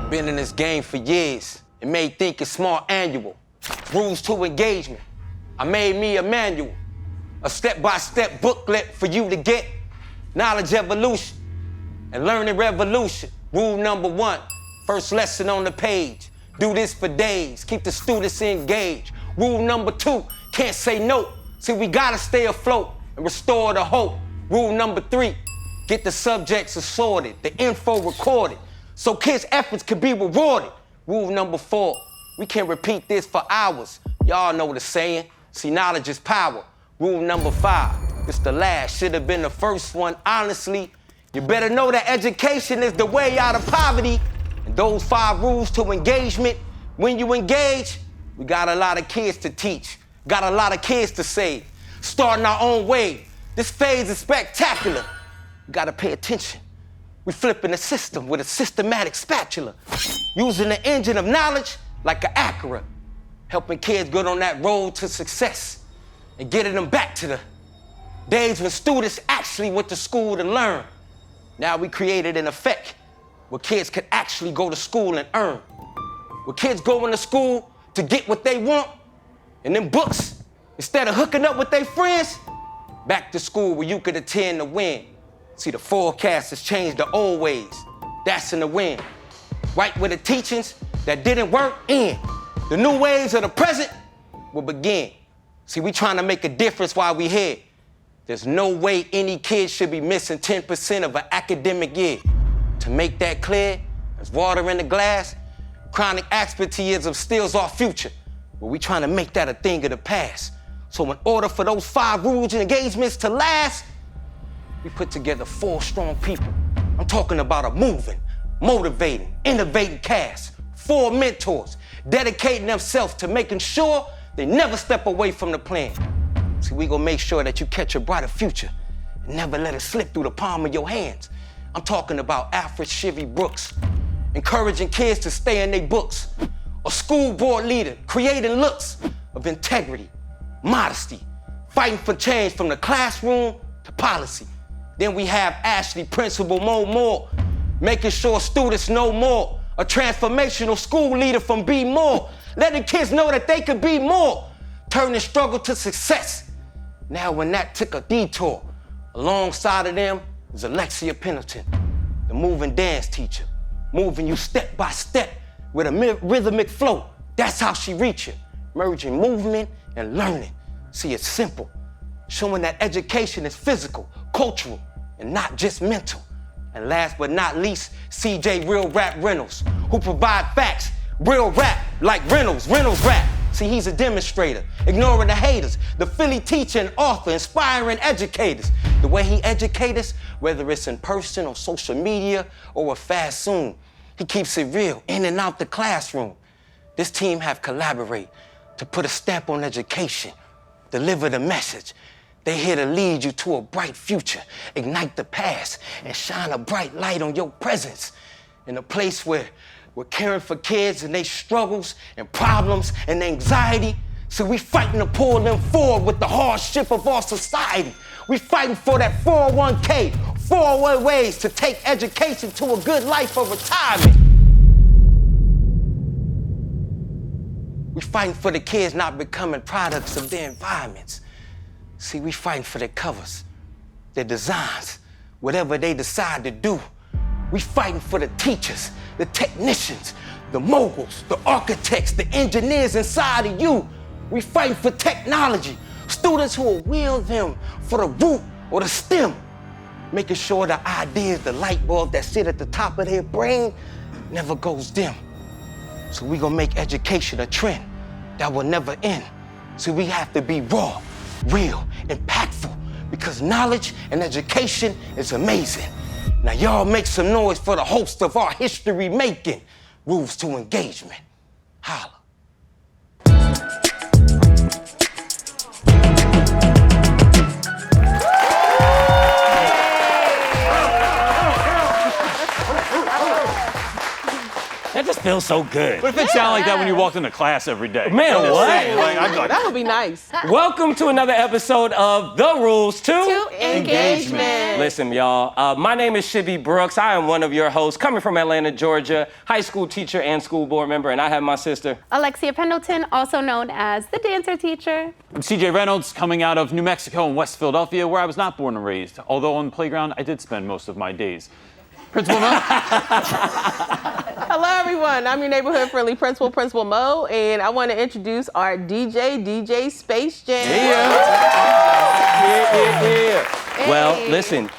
Been in this game for years. It may think it's small annual. Rules to engagement. I made me a manual. A step-by-step booklet for you to get knowledge evolution and learning revolution. Rule number 1, first lesson on the page. Do this for days, keep the students engaged. Rule number 2, can't say no. See, we gotta stay afloat and restore the hope. Rule number 3, get the subjects assorted, the info recorded, so kids' efforts can be rewarded. Rule number 4, we can repeat this for hours. Y'all know the saying, see, knowledge is power. Rule number 5, it's the last, should have been the first one. Honestly, you better know that education is the way out of poverty. And those 5 rules to engagement, when you engage, we got a lot of kids to teach, got a lot of kids to save. Starting our own way, this phase is spectacular. You gotta pay attention. We flipping the system with a systematic spatula, using the engine of knowledge like an Acura, helping kids get on that road to success and getting them back to the days when students actually went to school to learn. Now we created an effect where kids could actually go to school and earn. Where kids going to school to get what they want, and them books, instead of hooking up with their friends, back to school where you could attend to win. See, the forecast has changed the old ways. That's in the wind. Right where the teachings that didn't work end. The new ways of the present will begin. See, we trying to make a difference while we here. There's no way any kid should be missing 10% of an academic year. To make that clear, as water in the glass, chronic absenteeism steals our future. But we trying to make that a thing of the past. So in order for those 5 rules and engagements to last, we put together 4 strong people. I'm talking about a moving, motivating, innovating cast. 4 mentors dedicating themselves to making sure they never step away from the plan. See, we gonna make sure that you catch a brighter future and never let it slip through the palm of your hands. I'm talking about Alfred Shivy Brooks, encouraging kids to stay in their books. A school board leader creating looks of integrity, modesty, fighting for change from the classroom to policy. Then we have Ashley, Principal Mo Moore, making sure students know more. A transformational school leader from Be More, letting kids know that they could be more, turning struggle to success. Now when that took a detour, alongside of them is Alexia Pendleton, the moving dance teacher, moving you step by step with a rhythmic flow. That's how she reach it, merging movement and learning. See, it's simple, showing that education is physical, cultural, and not just mental. And last but not least, CJ Real Rap Reynolds, who provide facts, real rap like Reynolds rap. See, he's a demonstrator, ignoring the haters, the Philly teacher and author, inspiring educators. The way he educates us, whether it's in person or social media or a fast Zoom, he keeps it real in and out the classroom. This team have collaborated to put a stamp on education, deliver the message. They're here to lead you to a bright future, ignite the past, and shine a bright light on your presence in a place where we're caring for kids and their struggles and problems and anxiety. So we fighting to pull them forward with the hardship of our society. We fighting for that 401k, 4 ways to take education to a good life of retirement. We fighting for the kids not becoming products of their environments. See, we fighting for their covers, their designs, whatever they decide to do. We fighting for the teachers, the technicians, the moguls, the architects, the engineers inside of you. We fighting for technology, students who will wield them for the root or the stem, making sure the ideas, the light bulb that sit at the top of their brain never goes dim. So we gonna make education a trend that will never end. So we have to be raw, real, impactful, because knowledge and education is amazing. Now y'all make some noise for the host of our history making, Rules to Engagement. Holla. That just feels so good. What if it sounded like that when you walked into class every day? Man, what? Like, I'd be like, That would be nice. Welcome to another episode of The Rules to Engagement. Listen, y'all, my name is Shibby Brooks. I am one of your hosts, coming from Atlanta, Georgia, high school teacher and school board member, and I have my sister. Alexia Pendleton, also known as the dancer teacher. I'm CJ Reynolds, coming out of New Mexico and West Philadelphia, where I was not born and raised, although on the playground I did spend most of my days. Principal Mo? Hello, everyone. I'm your neighborhood-friendly principal, Principal Mo, and I want to introduce our DJ Space Jam. Yeah. Well, listen,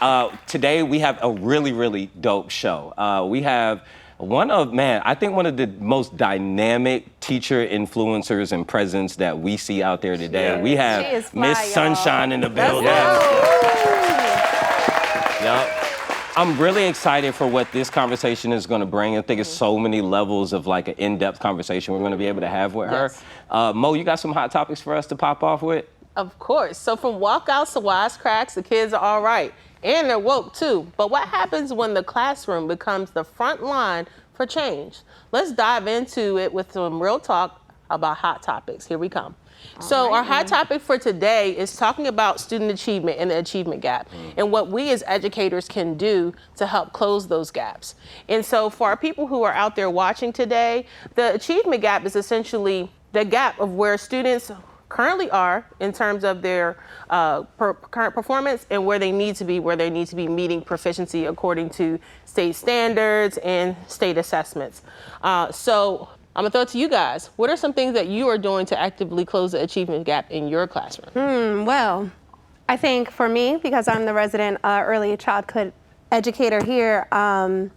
today we have a really dope show. We have I think one of the most dynamic teacher influencers and presence that we see out there today. Yeah. We She have is fly, Miss Sunshine in the building. Yep. I'm really excited for what this conversation is going to bring. I think it's so many levels of like an in-depth conversation we're going to be able to have with her. Mo, you got some hot topics for us to pop off with? Of course. So from walkouts to wisecracks, the kids are all right. And they're woke too. But what happens when the classroom becomes the front line for change? Let's dive into it with some real talk about hot topics. Here we come. So our hot topic for today is talking about student achievement and the achievement gap and what we as educators can do to help close those gaps. And so for our people who are out there watching today, the achievement gap is essentially the gap of where students currently are in terms of their current performance and where they need to be meeting proficiency according to state standards and state assessments. So I'm gonna throw it to you guys. What are some things that you are doing to actively close the achievement gap in your classroom? Well, I think for me, because I'm the resident early childhood educator here, early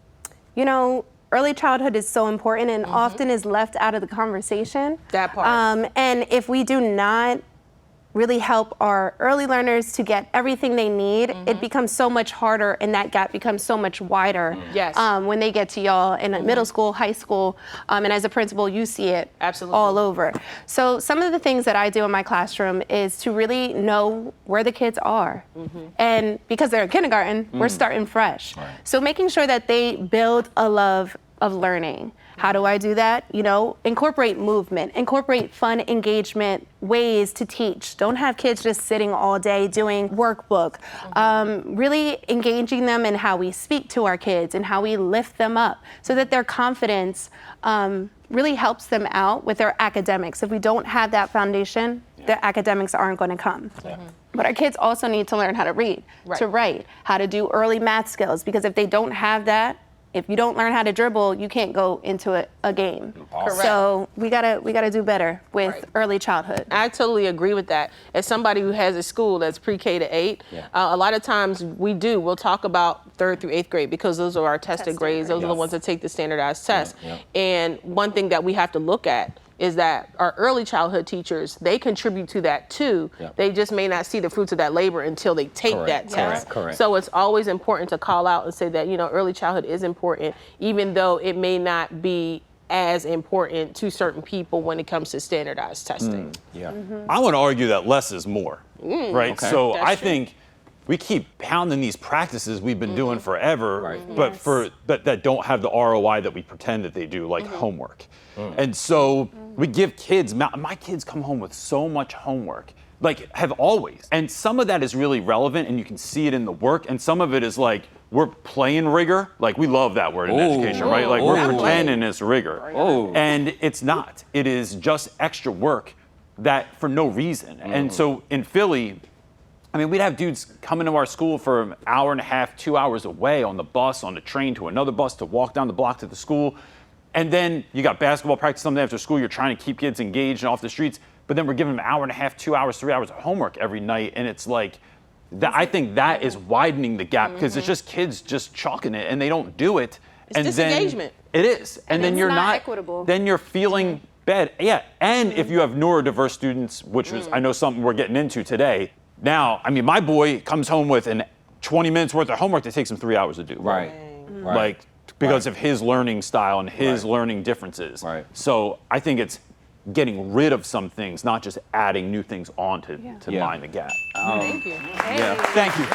childhood is so important and often is left out of the conversation. That part. And if we do not really help our early learners to get everything they need, it becomes so much harder and that gap becomes so much wider when they get to y'all in middle school, high school, and as a principal, you see it all over. So some of the things that I do in my classroom is to really know where the kids are. And because they're in kindergarten, we're starting fresh. Right. So making sure that they build a love of learning. How do I do that? Incorporate movement, incorporate fun engagement ways to teach. Don't have kids just sitting all day doing workbook. Really engaging them in how we speak to our kids and how we lift them up so that their confidence really helps them out with their academics. If we don't have that foundation, the academics aren't going to come. But our kids also need to learn how to read, to write, how to do early math skills, because if they don't have that, if you don't learn how to dribble, you can't go into a game. Correct. So we gotta do better with early childhood. I totally agree with that. As somebody who has a school that's pre-K to 8, a lot of times we'll talk about 3rd through 8th grade because those are our tested grades. Those are the ones that take the standardized test. And one thing that we have to look at is that our early childhood teachers, they contribute to that too. They just may not see the fruits of that labor until they take that test. So it's always important to call out and say that, early childhood is important, even though it may not be as important to certain people when it comes to standardized testing. I want to argue that less is more, right? So I think we keep pounding these practices we've been doing forever, but that don't have the ROI that we pretend that they do, like homework. And so we give kids, my kids come home with so much homework, like have always. And some of that is really relevant and you can see it in the work. And some of it is like, we're playing rigor. Like we love that word in education, right? Like we're pretending it's rigor. And it's not. It is just extra work that for no reason. And so in Philly, we'd have dudes come into our school for an hour and a half, 2 hours away on the bus, on the train to another bus to walk down the block to the school. And then you got basketball practice Sunday after school. You're trying to keep kids engaged and off the streets. But then we're giving them an hour and a half, 2 hours, 3 hours of homework every night. And it's like, I think that is widening the gap because it's just kids just chalking it and they don't do it. It's disengagement. It is. And then you're not equitable. Then you're feeling bad. And if you have neurodiverse students, which is, I know something we're getting into today. Now, my boy comes home with 20 minutes worth of homework that takes him 3 hours to do. Like, because of his learning style and his learning differences. So I think it's getting rid of some things, not just adding new things on to mine the gap. Thank you. Yeah. Thank you.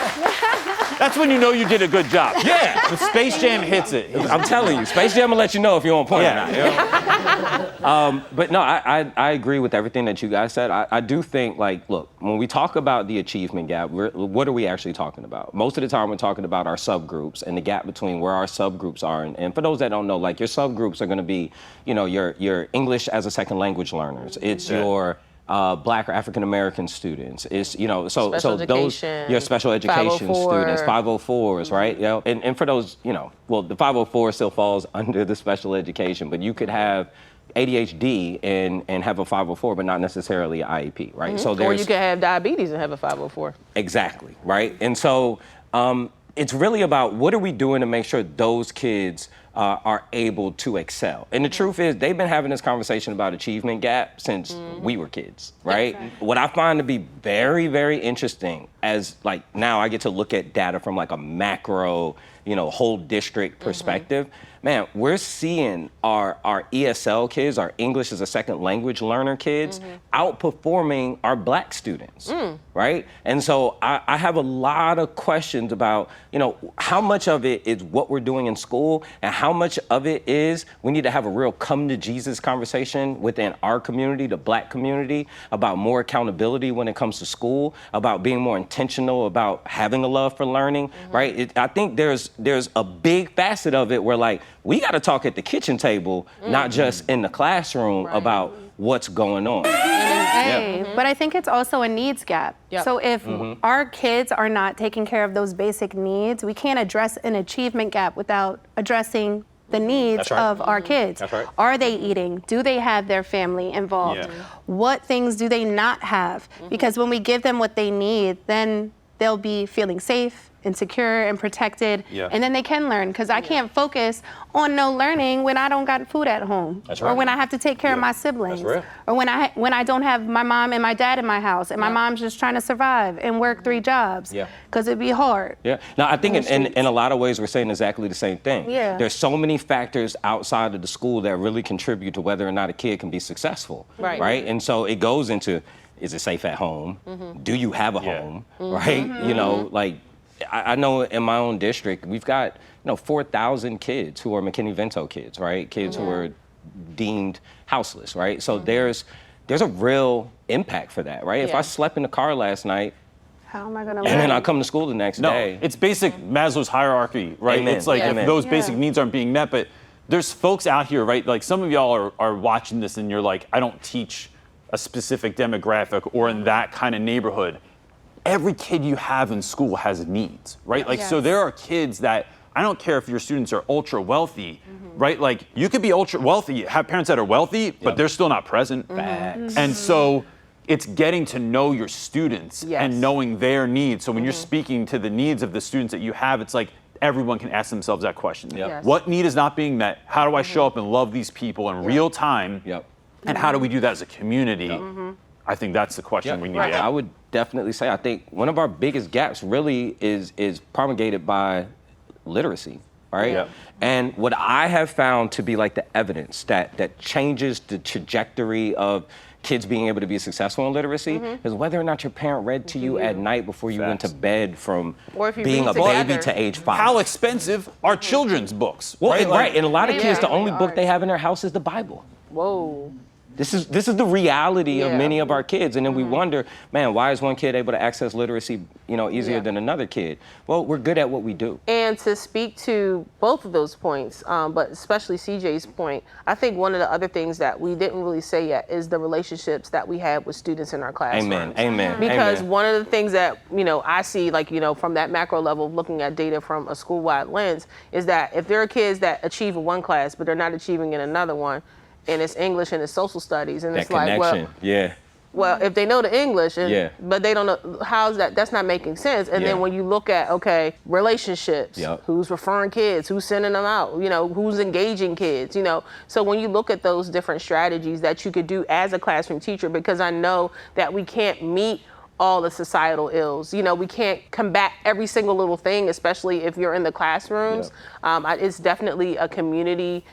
That's when you know you did a good job. Yeah. When Space Jam hits it. I'm telling you, Space Jam will let you know if you're on point or not. You know? But no, I agree with everything that you guys said. I do think, like, look, when we talk about the achievement gap, what are we actually talking about? Most of the time, we're talking about our subgroups and the gap between where our subgroups are. And for those that don't know, like, your subgroups are going to be, you know, your English as a second language learners. It's your Black or African American students. It's, you know, so those your special education 504. students, 504s, right? You know, and for those, you know, well, the 504 still falls under the special education, but you could have ADHD and have a 504, but not necessarily an IEP, right? So Or you could have diabetes and have a 504. Exactly, right? And so it's really about what are we doing to make sure those kids are able to excel. And the truth is, they've been having this conversation about achievement gap since we were kids, right? What I find to be very, very interesting as, like, now I get to look at data from like a macro, you know, whole district perspective. Man, we're seeing our ESL kids, our English as a second language learner kids, outperforming our Black students, right? And so I have a lot of questions about, you know, how much of it is what we're doing in school and how much of it is we need to have a real come to Jesus conversation within our community, the Black community, about more accountability when it comes to school, about being more intentional about having a love for learning, right? I think there's a big facet of it where, like, we got to talk at the kitchen table, not just in the classroom, about what's going on. But I think it's also a needs gap. Yep. So if our kids are not taking care of those basic needs, we can't address an achievement gap without addressing the needs of our kids. That's right. Are they eating? Do they have their family involved? Yeah. What things do they not have? Because when we give them what they need, then they'll be feeling safe and secure and protected, and then they can learn, because I can't focus on no learning when I don't got food at home, or when I have to take care of my siblings, or when I don't have my mom and my dad in my house, and my mom's just trying to survive and work 3 jobs, because it'd be hard. No, I think in a lot of ways we're saying exactly the same thing. There's so many factors outside of the school that really contribute to whether or not a kid can be successful, right? And so it goes into, is it safe at home? Do you have a home, right? You know, like, I know in my own district, we've got, you know, 4,000 kids who are McKinney-Vento kids, right? Kids who are deemed houseless, right? So there's a real impact for that, right? If I slept in the car last night, How am I gonna and learn? then I come to school the next day. It's basic Maslow's hierarchy, right? Amen. It's like if those basic needs aren't being met, but there's folks out here, right? Like, some of y'all are watching this and you're like, I don't teach a specific demographic or in that kind of neighborhood. Every kid you have in school has needs, right? Like, so there are kids that, I don't care if your students are ultra wealthy, right? Like, you could be ultra wealthy, have parents that are wealthy, but they're still not present. And so it's getting to know your students and knowing their needs. So when you're speaking to the needs of the students that you have, it's like everyone can ask themselves that question. What need is not being met? How do I show up and love these people in real time? And how do we do that as a community? I think that's the question we need to ask. I would definitely say, I think one of our biggest gaps really is promulgated by literacy, right? And what I have found to be like the evidence that changes the trajectory of kids being able to be successful in literacy is whether or not your parent read to you at night before you went to bed from Or if you being a read baby together. to age 5. How expensive are children's books? Well, right? right, and a lot of kids, the Yeah. only book they have in their house is the Bible. Whoa. This is the reality of many of our kids, and then we wonder, man, why is one kid able to access literacy, you know, easier than another kid? Well, we're good at what we do. And to speak to both of those points, but especially CJ's point, I think one of the other things that we didn't really say yet is the relationships that we have with students in our classrooms. Amen. Because one of the things that, you know, I see, like, you know, from that macro level of looking at data from a school-wide lens, is that if there are kids that achieve in one class, but they're not achieving in another one, and it's English and it's social studies, and That it's like, connection, well, if they know the English, and, but they don't know, how's that? That's not making sense. And then when you look at, okay, relationships, who's referring kids, who's sending them out, you know, who's engaging kids, you know. So when you look at those different strategies that you could do as a classroom teacher, because I know that we can't meet all the societal ills. You know, we can't combat every single little thing, especially if you're in the classrooms. It's definitely a community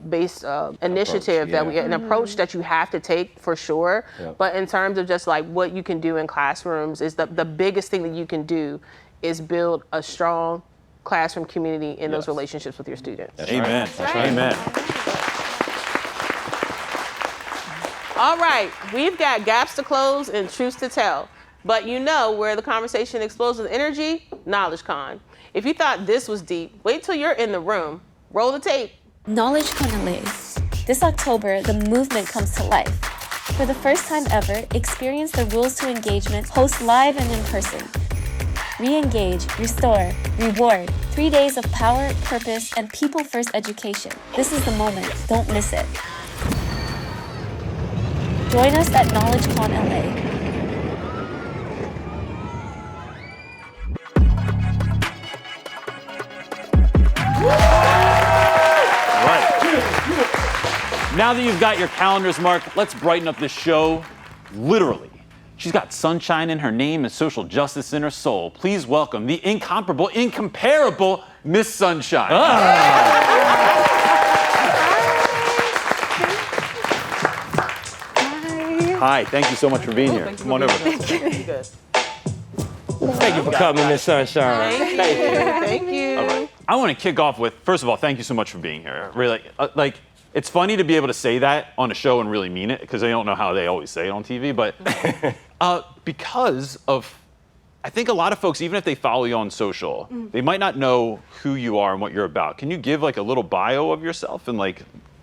based initiative an approach that you have to take for sure. But in terms of just like what you can do in classrooms, is the biggest thing that you can do is build a strong classroom community in those relationships with your students. Amen. Amen. All right, we've got gaps to close and truths to tell. But you know where the conversation explodes with energy? Knowledge Con. If you thought this was deep, wait till you're in the room. Roll the tape. Knowledge Knowlej. This October, the movement comes to life. For the first time ever, experience the rules to engagement, host live and in person. Re-engage, restore, reward. 3 days of power, purpose, and people-first education. This is the moment. Don't miss it. Join us at KnowledgeCon LA. Now that you've got your calendars marked, let's brighten up this show, literally. She's got sunshine in her name and social justice in her soul. Please welcome the incomparable, incomparable Miss Sunshine. Hi, thank you so much for being here. Come on over. Thank you for coming, Miss Sunshine. Thank you. All right. I want to kick off with, first of all, thank you so much for being here. Really, it's funny to be able to say that on a show and really mean it, because I don't know how they always say it on TV, but because of, I think a lot of folks, even if they follow you on social, they might not know who you are and what you're about. Can you give like a little bio of yourself and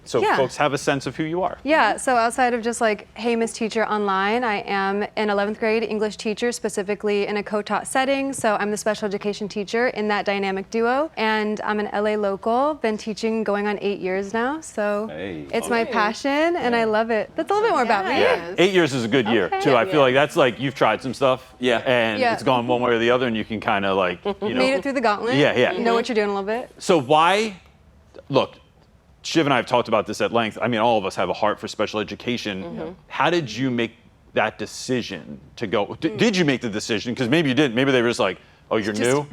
so folks have a sense of who you are? Yeah, so outside of just like, hey, Miss Teacher online, I am an 11th grade English teacher, specifically in a co-taught setting. So I'm the special education teacher in that dynamic duo. And I'm an LA local, been teaching going on 8 years now. So it's my passion and I love it. That's a little bit more about me. Yeah, 8 years is a good year too. I feel like that's like, you've tried some stuff and it's gone one way or the other and you can kind of like, made it through the gauntlet. Yeah. You know what you're doing a little bit. So why, look, Shiv and I have talked about this at length. I mean, all of us have a heart for special education. How did you make that decision to go? Did you make the decision? Because maybe you didn't. Maybe they were just like, oh, you're new?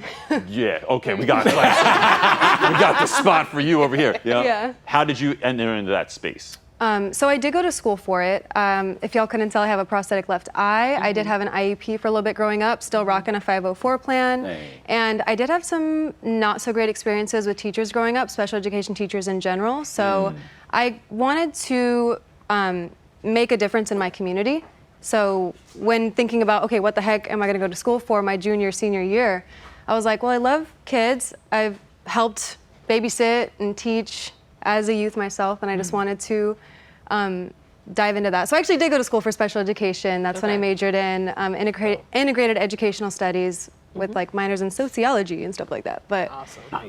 Yeah, okay, we got it. We got the spot for you over here. Yeah. How did you enter into that space? So I did go to school for it. If y'all couldn't tell, I have a prosthetic left eye. I did have an IEP for a little bit growing up, still rocking a 504 plan. And I did have some not so great experiences with teachers growing up, special education teachers in general. So I wanted to make a difference in my community. So when thinking about, okay, what the heck am I gonna go to school for my junior, senior year? I was like, well, I love kids. I've helped babysit and teach as a youth myself, and I just wanted to dive into that. So I actually did go to school for special education. That's when I majored in integrated educational studies with like minors in sociology and stuff like that. But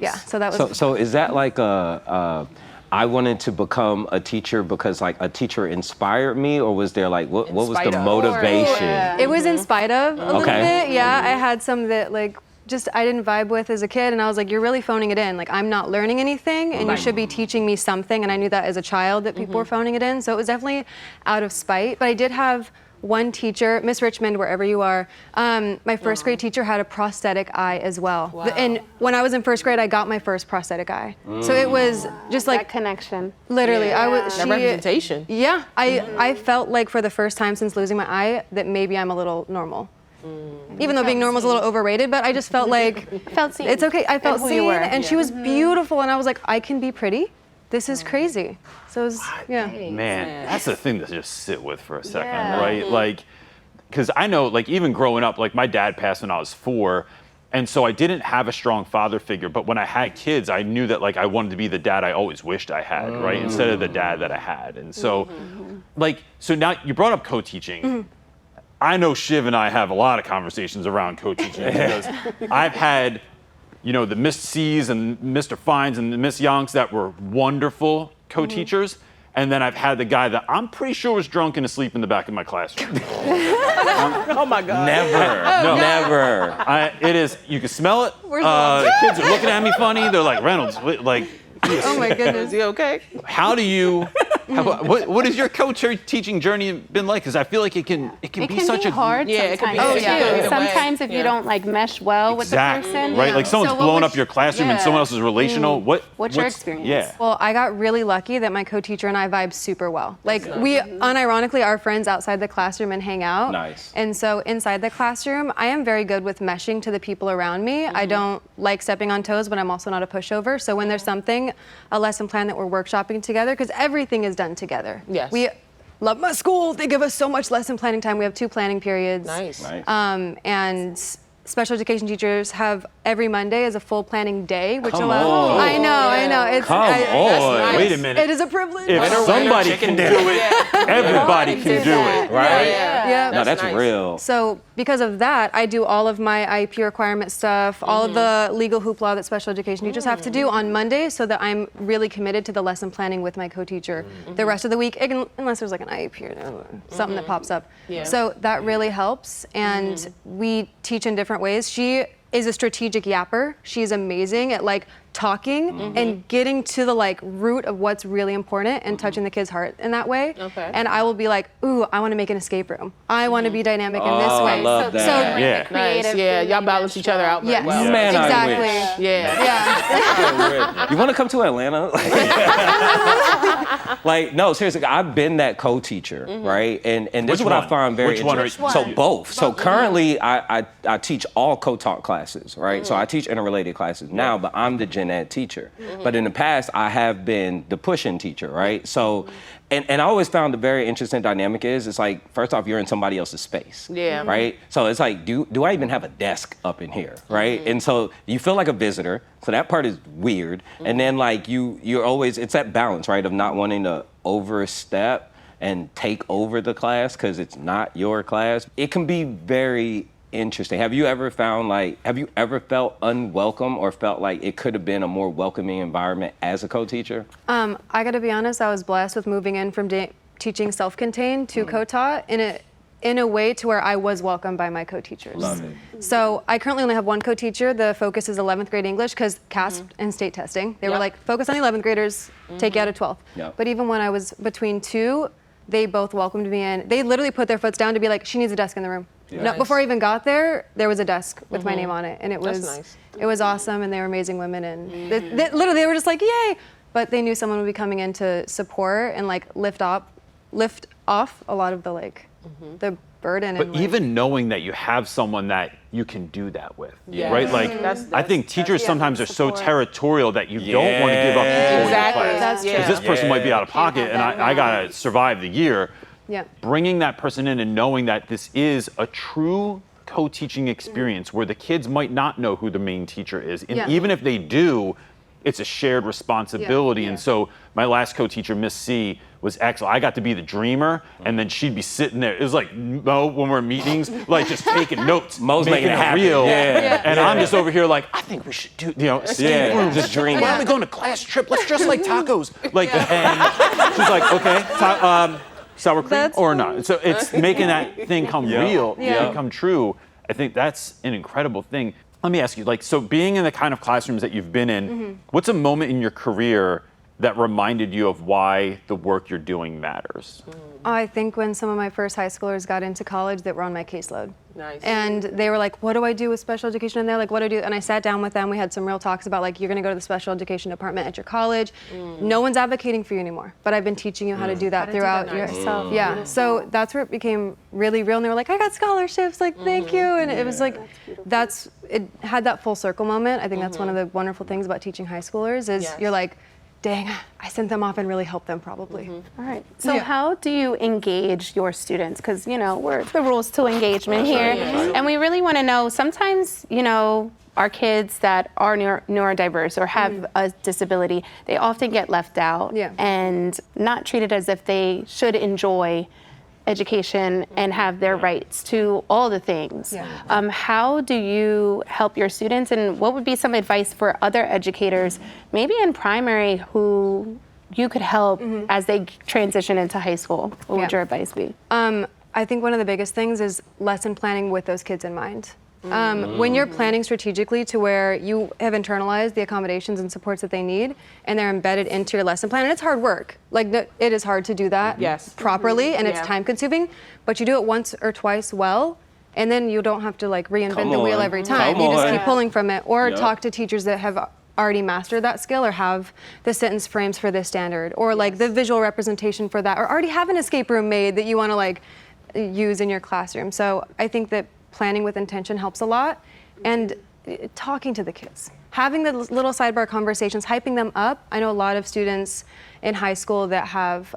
yeah, so that was. So is that like I wanted to become a teacher because like a teacher inspired me, or was there like what was the motivation? It was in spite of a little bit. Yeah, I had some that like just I didn't vibe with as a kid, and I was like, you're really phoning it in. Like, I'm not learning anything, and you should be teaching me something. And I knew that as a child that people were phoning it in. So it was definitely out of spite. But I did have one teacher, Miss Richmond, wherever you are. My first grade teacher had a prosthetic eye as well. Wow. And when I was in first grade, I got my first prosthetic eye. So it was just like that connection. Literally, I was that representation. Yeah, I felt like for the first time since losing my eye that maybe I'm a little normal. Even though being normal is a little overrated, but I just felt like it's okay. I felt seen, and she was beautiful, and I was like, I can be pretty. This is crazy. So it was, Man, that's the thing to just sit with for a second, right? Like, because I know, like, even growing up, like, my dad passed when I was 4, and so I didn't have a strong father figure. But when I had kids, I knew that, like, I wanted to be the dad I always wished I had, right? Instead of the dad that I had. And so, like, so now you brought up co-teaching. I know Shiv and I have a lot of conversations around co-teaching because I've had, the Miss C's and Mr. Fines and the Miss Youngs that were wonderful co-teachers. And then I've had the guy that I'm pretty sure was drunk and asleep in the back of my classroom. Oh my God. Never. It is, you can smell it. Kids are looking at me funny. They're like, Reynolds, like. oh my goodness. Is he okay? How do you What has your co-teaching journey been like? Because I feel like it can be such a hard. Yeah, it can be sometimes, hard. too. Sometimes if you don't like mesh well with the person, right? Like someone's So what blown was- up your classroom and someone else is relational. What's your experience? Yeah. Well, I got really lucky that my co-teacher and I vibe super well. Like we unironically are friends outside the classroom and hang out. Nice. And so inside the classroom, I am very good with meshing to the people around me. I don't like stepping on toes, but I'm also not a pushover. So when there's something, a lesson plan that we're workshopping together, because everything is done together. Yes. We love my school. They give us so much lesson planning time. We have 2 planning periods. Nice. And special education teachers have every Monday as a full planning day, which Come allows. on. I know. It's Come on. nice. Wait a minute. It is a privilege. If somebody can do it, everybody can do it. Right? Yeah. No, that's nice. real. So because of that, I do all of my IEP requirement stuff, all of the legal hoopla that special education teachers have to do on Monday, so that I'm really committed to the lesson planning with my co-teacher the rest of the week, unless there's like an IEP or something that pops up. Yeah. So that really helps, and we teach in different ways. She is a strategic yapper. She's amazing at like talking and getting to the like root of what's really important and touching the kid's heart in that way. Okay. And I will be like, ooh, I want to make an escape room. I want to be dynamic in this Oh, way. I love that. So Yeah. Nice. Yeah, y'all balance each other out very yes, well. Man, I exactly. wish. Yeah. Yeah. You want to come to Atlanta? Like, no, seriously, I've been that co-teacher, right? And this Which is what I one? find very Which one are interesting. you- So both. So currently, I teach all co-taught classes, right? So I teach interrelated classes now, but I'm the gen ed teacher. But in the past, I have been the push-in teacher, right? So, and I always found the very interesting dynamic is, it's like, first off, you're in somebody else's space, Yeah. right? So it's like, do I even have a desk up in here, right? And so you feel like a visitor, so that part is weird. And then like you're always, it's that balance, right, of not wanting to overstep and take over the class because it's not your class. It can be very interesting. Have you ever felt unwelcome or felt like it could have been a more welcoming environment as a co-teacher? I got to be honest, I was blessed with moving in from teaching self-contained to co-taught in a way to where I was welcomed by my co-teachers. Love it. So I currently only have one co-teacher. The focus is 11th grade English because CASP and state testing. They were like, focus on 11th graders, take you out of 12th. Yep. But even when I was between 2, they both welcomed me in. They literally put their foots down to be like, she needs a desk in the room. Yeah. No, before I even got there was a desk with my name on it, and it That's was nice. it was awesome, and they were amazing women, and they were just like, yay! But they knew someone would be coming in to support and like lift off a lot of the the burden. But and, like, even knowing that you have someone that you can do that with, Yes. right? Like, I think teachers sometimes are so territorial that you don't want to give up control Exactly. of the class. That's true. Because this person might be out of pocket, and I gotta survive the year. Yeah. Bringing that person in and knowing that this is a true co-teaching experience where the kids might not know who the main teacher is, and Yeah. even if they do, it's a shared responsibility. And so my last co-teacher, Miss C, was excellent. I got to be the dreamer, and then she'd be sitting there. It was like Mo when we're in meetings, like just taking notes, Mo's making making it happen. real. Yeah. And I'm just over here like, I think we should do, escape rooms. just dreaming. Why don't we go on a class trip? Let's dress like tacos. Like, and she's like, okay, sour cream That's or not. So it's making that thing come real, Yeah. come true. I think that's an incredible thing. Let me ask you, so being in the kind of classrooms that you've been in, what's a moment in your career that reminded you of why the work you're doing matters? I think when some of my first high schoolers got into college that were on my caseload. Nice. And they were like, what do I do with special education? And they're like, what do I do? And I sat down with them. We had some real talks about like, you're going to go to the special education department at your college. No one's advocating for you anymore. But I've been teaching you how to do that throughout yourself. Yeah. So that's where it became really real. And they were like, I got scholarships. Like, thank you. And it was like, it had that full circle moment. I think that's one of the wonderful things about teaching high schoolers is you're like, dang, I sent them off and really helped them probably. All right. So how do you engage your students? Because, we're the rules to engagement here. And we really want to know, sometimes, our kids that are neurodiverse or have a disability, they often get left out and not treated as if they should enjoy education and have their rights to all the things. How do you help your students, and what would be some advice for other educators, maybe in primary, who you could help as they transition into high school? What would your advice be? I think one of the biggest things is lesson planning with those kids in mind. When you're planning strategically to where you have internalized the accommodations and supports that they need, and they're embedded into your lesson plan, and it's hard work. Like, it is hard to do that properly, and it's time consuming, but you do it once or twice well, and then you don't have to like reinvent the wheel every time. You just keep pulling from it, or talk to teachers that have already mastered that skill, or have the sentence frames for this standard, or like the visual representation for that, or already have an escape room made that you want to like use in your classroom. So I think that planning with intention helps a lot, and talking to the kids, having the little sidebar conversations, hyping them up. I know a lot of students in high school that have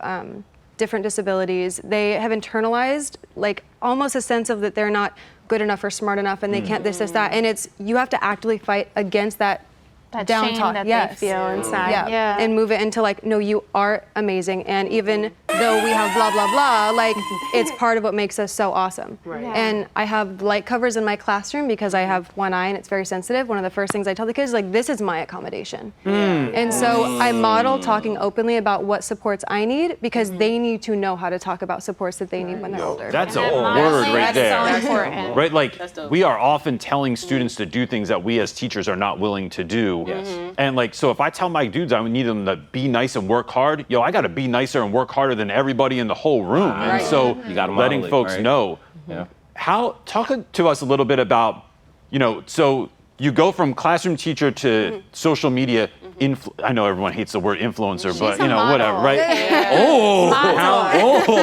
different disabilities. They have internalized like almost a sense of that they're not good enough or smart enough, and they can't this, that, and it's, you have to actively fight against that down shame talk that they feel inside. and move it into like, no, you are amazing, and even though we have blah blah blah, like it's part of what makes us so awesome. And I have light covers in my classroom because I have one eye and it's very sensitive. One of the first things I tell the kids is like, this is my accommodation. And so I model talking openly about what supports I need, because they need to know how to talk about supports that they need when they're older. That's a word right there. That's so important. Right, like we are often telling students to do things that we as teachers are not willing to do. And like, so if I tell my dudes I need them to be nice and work hard, yo, I got to be nicer and work harder than everybody in the whole room. And so You gotta letting model it, folks right? know. Talk to us a little bit about, so you go from classroom teacher to social media. I know everyone hates the word influencer, but whatever, right?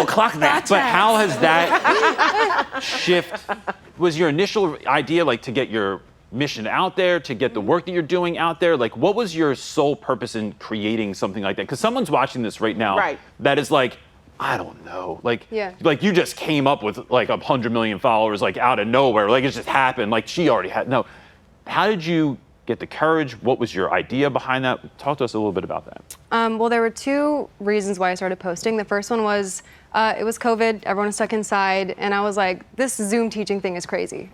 Clock that. But how has that shift? Was your initial idea like to get your mission out there, to get the work that you're doing out there? Like, what was your sole purpose in creating something like that? Because someone's watching this right now that is like, I don't know, like you just came up with like 100 million followers like out of nowhere, like it just happened, like she already had. No, how did you get the courage? What was your idea behind that? Talk to us a little bit about that. Well, there were two reasons why I started posting. The first one was it was COVID, everyone was stuck inside, and I was like, this Zoom teaching thing is crazy.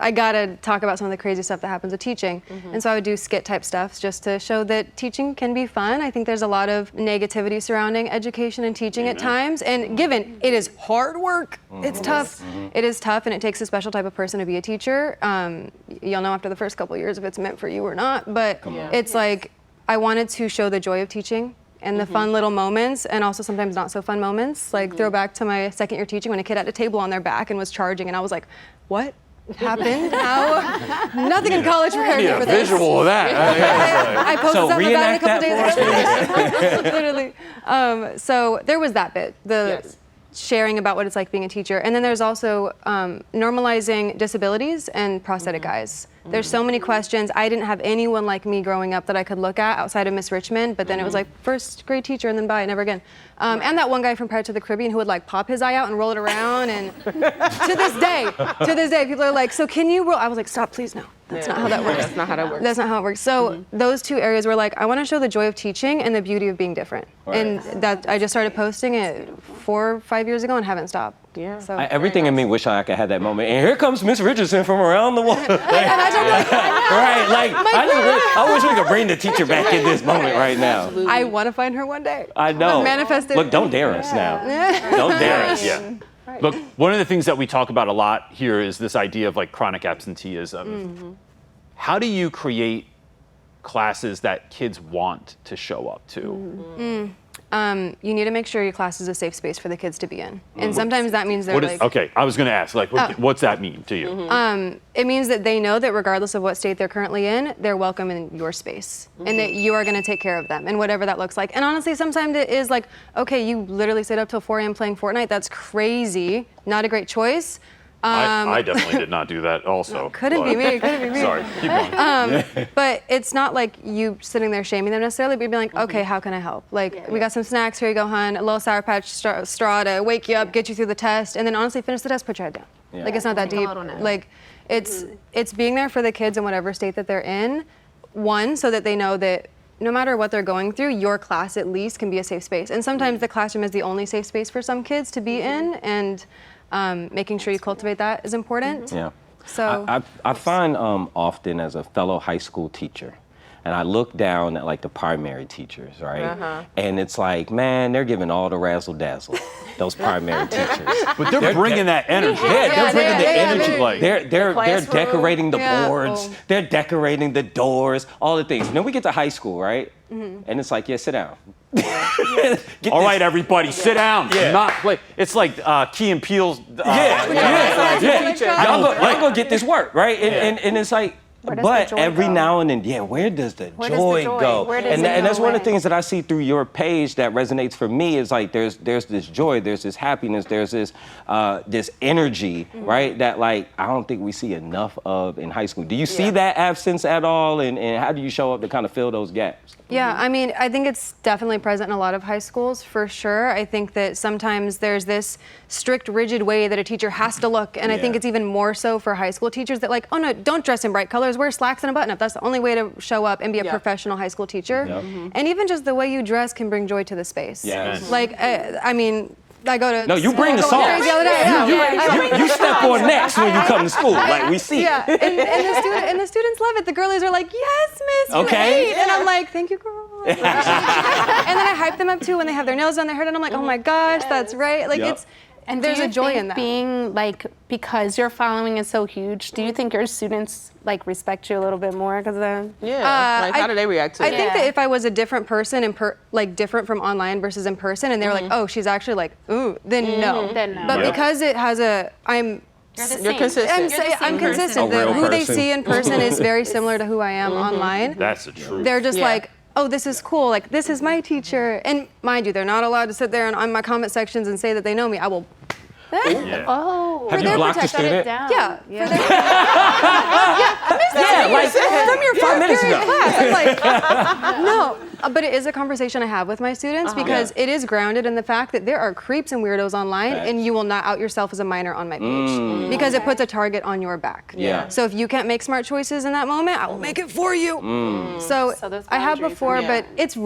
I gotta talk about some of the crazy stuff that happens with teaching. And so I would do skit type stuff just to show that teaching can be fun. I think there's a lot of negativity surrounding education and teaching at times. And given it is hard work, it's tough. It is tough, and it takes a special type of person to be a teacher. You'll know after the first couple of years if it's meant for you or not. But it's like, I wanted to show the joy of teaching and the fun little moments, and also sometimes not so fun moments. Like throw back to my second year teaching when a kid had a table on their back and was charging, and I was like, what happened? How? Nothing in college prepared me for this. Visual of that. I posted So something about it a couple reenact days ago. Literally. So there was that bit, the sharing about what it's like being a teacher. And then there's also normalizing disabilities and prosthetic eyes. There's so many questions. I didn't have anyone like me growing up that I could look at outside of Miss Richmond, but then it was like first grade teacher and then bye, never again. And that one guy from Pirates of the Caribbean who would like pop his eye out and roll it around, and to this day, people are like, so can you roll? I was like, stop, please, no. That's not how that works. That's not how that works. That's not how it works. So those two areas were like, I want to show the joy of teaching and the beauty of being different. And that I just started posting it 4 or 5 years ago and haven't stopped. Yeah. So Everything in me wish I could have that moment. And here comes Miss Richardson from around the world. I wish we could bring the teacher back in this moment right now. I want to find her one day. I know. Manifest it. Look, don't dare us now. Don't dare us. Look, one of the things that we talk about a lot here is this idea of like chronic absenteeism. How do you create classes that kids want to show up to? You need to make sure your class is a safe space for the kids to be in. And sometimes that means they're like... Okay, I was going to ask, like, what's that mean to you? It means that they know that regardless of what state they're currently in, they're welcome in your space. And that you are going to take care of them, and whatever that looks like. And honestly, sometimes it is like, okay, you literally stayed up till 4 a.m. playing Fortnite. That's crazy. Not a great choice. I definitely did not do that also. Couldn't be me. Sorry, keep going. But it's not like you sitting there shaming them necessarily, but you'd be like, okay, how can I help? Like, we got some snacks, here you go, hun. A little Sour Patch straw to wake you up, get you through the test, and then honestly finish the test, put your head down. Like, it's not that deep. Like, it's being there for the kids in whatever state that they're in. One, so that they know that no matter what they're going through, your class at least can be a safe space. And sometimes the classroom is the only safe space for some kids to be in, and making sure you cultivate that is important. Yeah. So I find often as a fellow high school teacher, and I look down at like the primary teachers, right? And it's like, man, they're giving all the razzle dazzle, those primary teachers. But they're bringing that energy. They're bringing the energy. Like, They're decorating the Yeah. boards. They're decorating the doors, all the things. And then we get to high school, right? And it's like, yeah, sit down. all right, everybody, sit down. Yeah. Not play. It's like Key and Peele's. Y'all go get this work, right? And it's like, does but the joy every go? now and then, where does the Where does the joy joy? go? Where does And it that's go one of the away? things that I see through your page that resonates for me is like there's this joy, there's this happiness, there's this energy, right? That like I don't think we see enough of in high school. Do you see that absence at all? And how do you show up to kind of fill those gaps? Yeah, I mean, I think it's definitely present in a lot of high schools, for sure. I think that sometimes there's this strict, rigid way that a teacher has to look, and I think it's even more so for high school teachers that like, oh no, don't dress in bright colors, wear slacks and a button-up. That's the only way to show up and be a professional high school teacher. And even just the way you dress can bring joy to the space. Yes. Like, I mean, I go to No, you bring the school song. the other day. You step on next when you come to school, like we see. Yeah, and the students love it. The girlies are like, yes, miss, Okay. great. And I'm like, thank you, girl. And then I hype them up too when they have their nails done, their hair done. I'm like, oh my gosh, that's right. Like Yep. it's, and there's a joy in that. Being like, because your following is so huge, do you think your students like respect you a little bit more because of that? Yeah. Like, how do they react to I it? think that if I was a different person like different from online versus in person, and they were like, oh, she's actually like, ooh, then no. Then no. But Yep. because it has a, You're consistent. I'm consistent. A real Who they person. see in person is very similar to who I am online. That's the truth. They're just Yeah. like, oh, this is cool. Like, this is my teacher. And mind you, they're not allowed to sit there and on my comment sections and say that they know me. I will. Oh. Have you blocked a student? Yeah. For their, like from your 5 minutes period ago. class. I'm like, no. But it is a conversation I have with my students because it is grounded in the fact that there are creeps and weirdos online, and you will not out yourself as a minor on my page because it puts a target on your back. Yeah. So if you can't make smart choices in that moment, I will make it for you. So those I have boundaries, before, yeah. but it's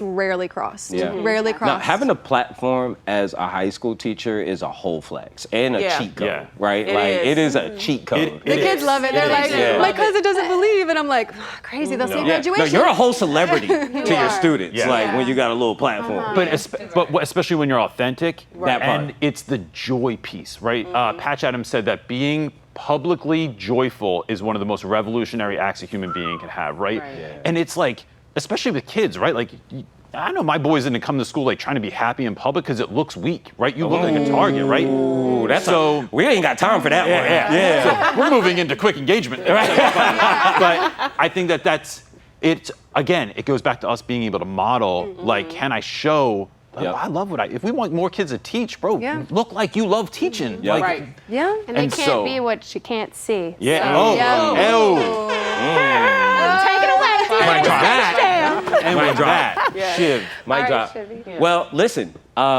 rarely crossed. Yeah. Rarely crossed. Now, having a platform as a high school teacher is a whole flex and a cheat code, Yeah. right? It is a cheat code. the kids love it. They're like, Yeah. my cousin doesn't believe, and I'm like, crazy. They'll say Yeah. graduation. No, you're a whole celebrity to your students, Yeah. like when you got a little platform. But especially when you're authentic, That part. and it's the joy piece, right? Patch Adams said that being publicly joyful is one of the most revolutionary acts a human being can have, right? And it's like, especially with kids, right? Like, I know my boys didn't come to school like trying to be happy in public because it looks weak, right? You look like a target, right? Ooh, that's So- we ain't got time for that one. Yeah. So we're moving into quick engagement. But I think it's again, it goes back to us being able to model, like, can I show, Yep. I love if we want more kids to teach, bro, Yeah. look like you love teaching. Yep. Like, Right. Yeah. And they And can't so- be what you can't see. Yeah. So, Oh. Yeah. Oh. Take it away. Mic drop. And Mic with drop. that, Shiv. Mic All drop. right, Chevy. Well, listen,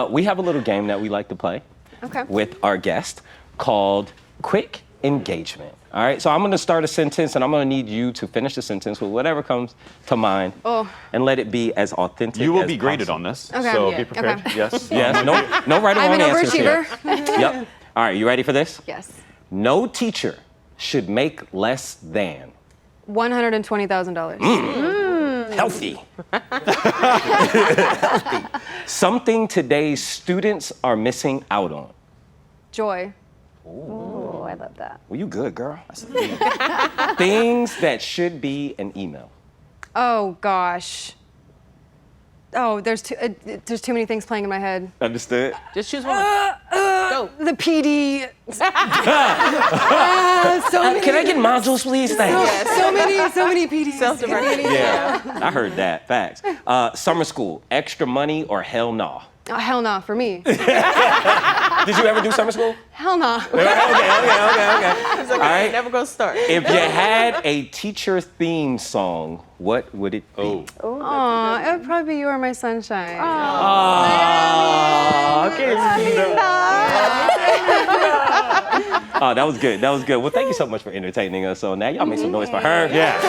we have a little game that we like to play Okay. with our guest called Quick Engagement. All right, so I'm going to start a sentence, and I'm going to need you to finish the sentence with whatever comes to mind, and let it be as authentic. You will as be graded possible. on this, Okay. so Yeah. be prepared. Okay. Yes. Yes, no right or I'm wrong an answers here. overachiever. Yep. All right, you ready for this? Yes. No teacher should make less than. $120,000. Healthy. Healthy. Something today's students are missing out on. Joy. Oh, I love that. Well, you good, girl. Things that should be an email. Oh gosh. Oh, there's too many things playing in my head. Understood? Just choose one. Go. The PD. So many. Can I get modules, please? Thanks. So many PDs. Self-directed. Yeah, I heard that. Facts. Summer school, extra money or hell no? Oh, hell nah for me. Did you ever do summer school? Hell nah. Okay. It's like, All right. never gonna start. If you had a teacher theme song, what would it be? Aw, it would probably be You Are My Sunshine. Oh, that was good. That was good. Well, thank you so much for entertaining us on that. Y'all make some noise for her. Yeah.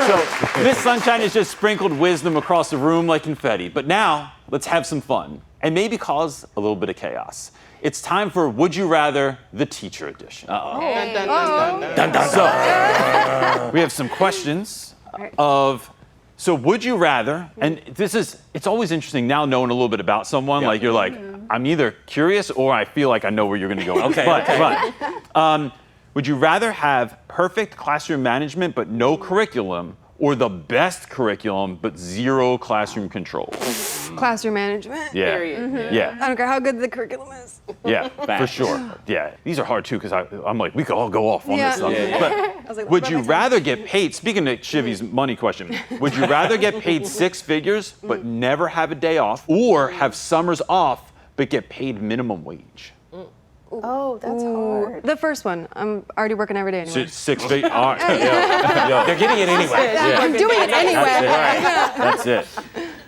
So Miss Sunshine has just sprinkled wisdom across the room like confetti. But now, let's have some fun. and maybe cause a little bit of chaos. It's time for Would You Rather, the teacher edition. So, we have some questions of, so would you rather, and it's always interesting now knowing a little bit about someone, like you're like, I'm either curious or I feel like I know where you're gonna go. But would you rather have perfect classroom management but no curriculum, or the best curriculum but zero classroom control? Classroom management. Yeah. Yeah. I don't care how good the curriculum is. Yeah, for sure. Yeah, these are hard too because I'm like, we could all go off on this stuff. I was like, Would you rather get paid, speaking of Shivy's money question, would you rather get paid 6 figures but never have a day off, or have summers off but get paid minimum wage? Oh, that's hard. The first one. I'm already working every day anyway. 6 figures. All right. They're getting it anyway. I'm doing it anyway. That's it.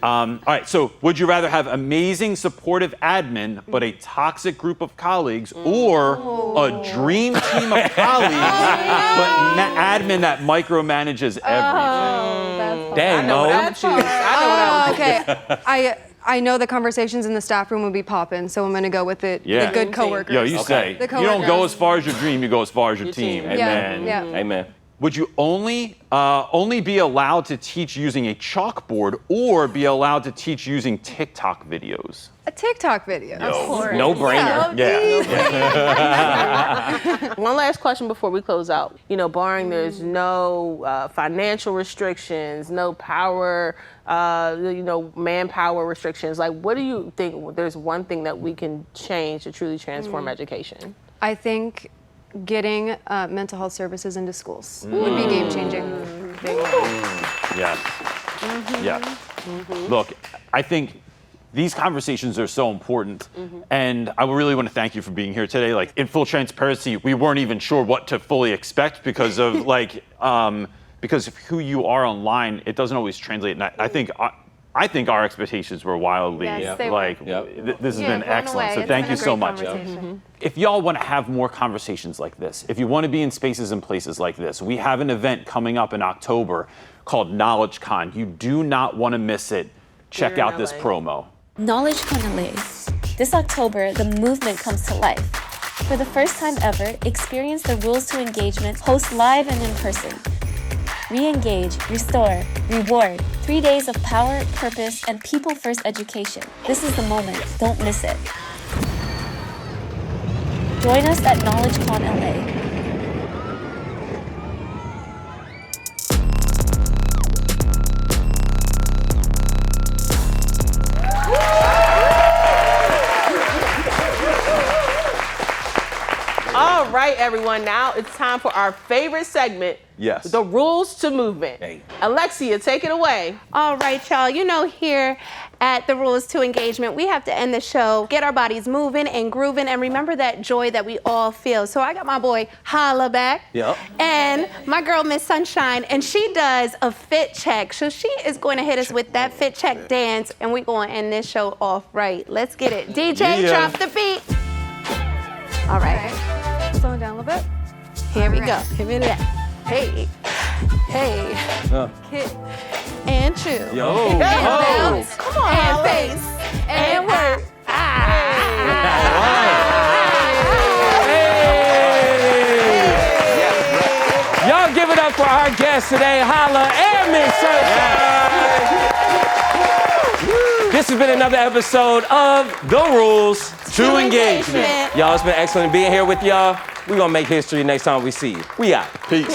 All right, so would you rather have amazing supportive admin but a toxic group of colleagues, or a dream team of colleagues but admin that micromanages everything? Dang, no. Okay. I know the conversations in the staff room would be popping, so I'm going to go with it. Yeah. The good coworkers. Yo, you say, you don't go as far as your dream, you go as far as your team. Amen. Yeah. Amen. Would you only be allowed to teach using a chalkboard, or be allowed to teach using TikTok videos? A TikTok video. No brainer. One last question before we close out. You know, barring there's no financial restrictions, no power, manpower restrictions. Like, what do you think? There's one thing that we can change to truly transform education. I think getting mental health services into schools would be game changing. Yes. Yeah. Look, I think these conversations are so important, and I really want to thank you for being here today. Like, in full transparency, we weren't even sure what to fully expect because of because of who you are online. It doesn't always translate, and I think our expectations were wildly this has been excellent. So thank you so much. If y'all want to have more conversations like this, if you want to be in spaces and places like this, we have an event coming up in October called Knowledge Con. You do not want to miss it. Check out this promo. Knowlej Movement. This October, the movement comes to life. For the first time ever, experience the rules to engagement, host live and in person. Re-engage, restore, reward. 3 days of power, purpose, and people-first education. This is the moment. Don't miss it. Join us at KnowledgeCon LA. All right, everyone. Now it's time for our favorite segment. Yes. The rules to movement. Hey. Alexia, take it away. All right, y'all. You know, here at the Rules to Engagement, we have to end the show, get our bodies moving and grooving, and remember that joy that we all feel. So I got my boy Holla back, and my girl Miss Sunshine, and she does a fit check. So she is going to hit us with that fit check dance, and we're going to end this show off right. Let's get it. DJ, drop the beat. All right. Slow it down a little bit. Here we go. Give me that. Hey, hey, kick and chew, and bounce, come on, and face, and work. Y'all give it up for our guests today, Holla and Miss Sunshine. This has been another episode of The Rules to Engagement. Y'all, it's been excellent being here with y'all. We're gonna make history next time we see you. We out. Peace.